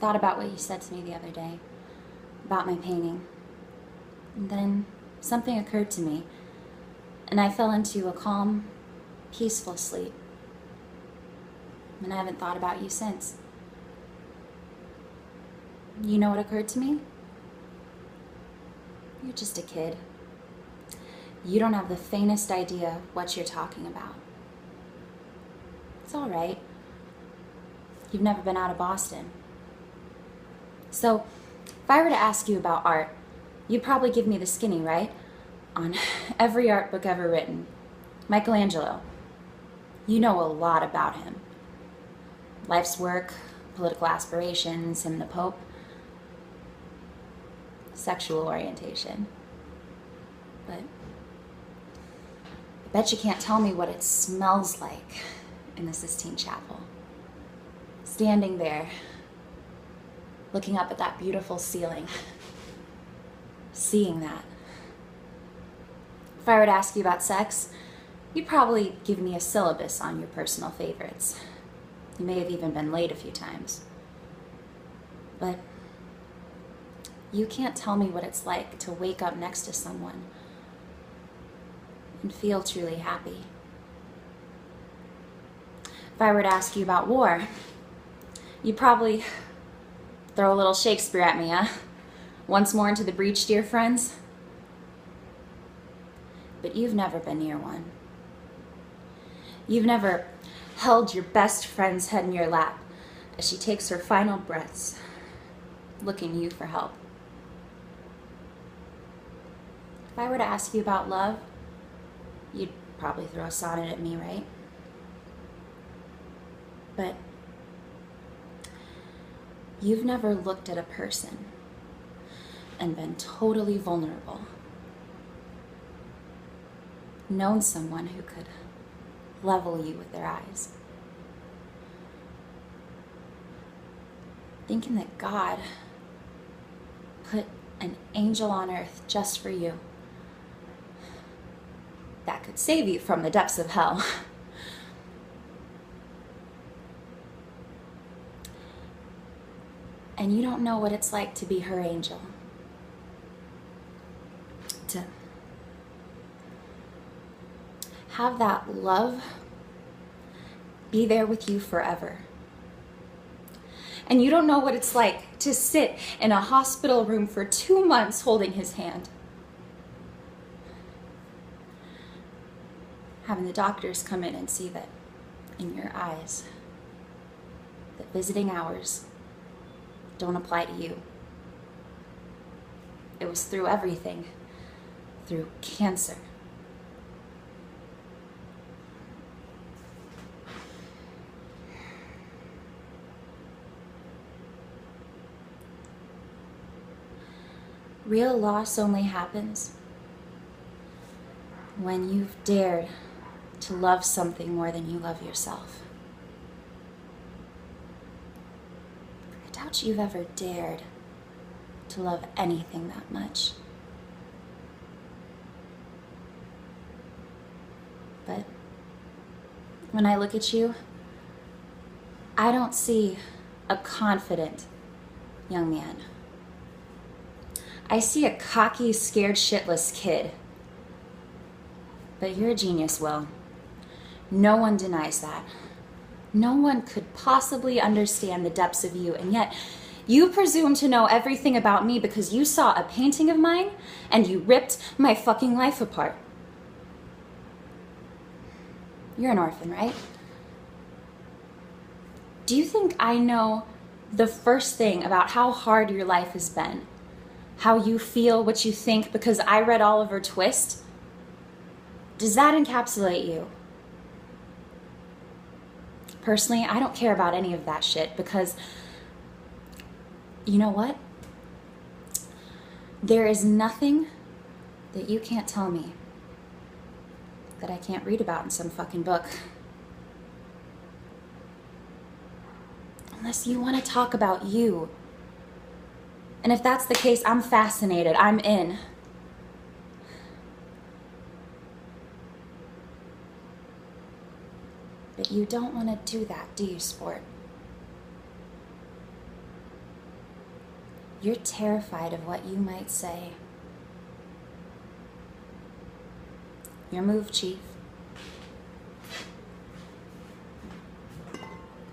thought about what you said to me the other day about my painting. And then something occurred to me, and I fell into a calm, peaceful sleep. And I haven't thought about you since. You know what occurred to me? You're just a kid. You don't have the faintest idea what you're talking about. It's all right. You've never been out of Boston. So, if I were to ask you about art, you'd probably give me the skinny, right? On every art book ever written. Michelangelo. You know a lot about him. Life's work, political aspirations, him the Pope. Sexual orientation. But I bet you can't tell me what it smells like in the Sistine Chapel. Standing there, looking up at that beautiful ceiling, seeing that. If I were to ask you about sex, you'd probably give me a syllabus on your personal favorites. You may have even been late a few times. But you can't tell me what it's like to wake up next to someone and feel truly happy. If I were to ask you about war, you'd probably throw a little Shakespeare at me, huh? Once more into the breach, dear friends. But you've never been near one. You've never held your best friend's head in your lap as she takes her final breaths, looking to you for help. If I were to ask you about love, you'd probably throw a sonnet at me, right? But you've never looked at a person and been totally vulnerable. Known someone who could level you with their eyes. Thinking that God put an angel on earth just for you. That could save you from the depths of hell. And you don't know what it's like to be her angel. To have that love be there with you forever. And you don't know what it's like to sit in a hospital room for 2 months holding his hand. Having the doctors come in and see that in your eyes, that visiting hours don't apply to you. It was through everything, through cancer. Real loss only happens when you've dared to love something more than you love yourself. I doubt you've ever dared to love anything that much. But when I look at you, I don't see a confident young man. I see a cocky, scared shitless kid. But you're a genius, Will. No one denies that. No one could possibly understand the depths of you, and yet you presume to know everything about me because you saw a painting of mine and you ripped my fucking life apart. You're an orphan, right? Do you think I know the first thing about how hard your life has been? How you feel, what you think, because I read Oliver Twist? Does that encapsulate you? Personally, I don't care about any of that shit because, you know what? There is nothing that you can't tell me that I can't read about in some fucking book. Unless you want to talk about you. And if that's the case, I'm fascinated. I'm in. But you don't want to do that, do you, sport? You're terrified of what you might say. Your move, Chief.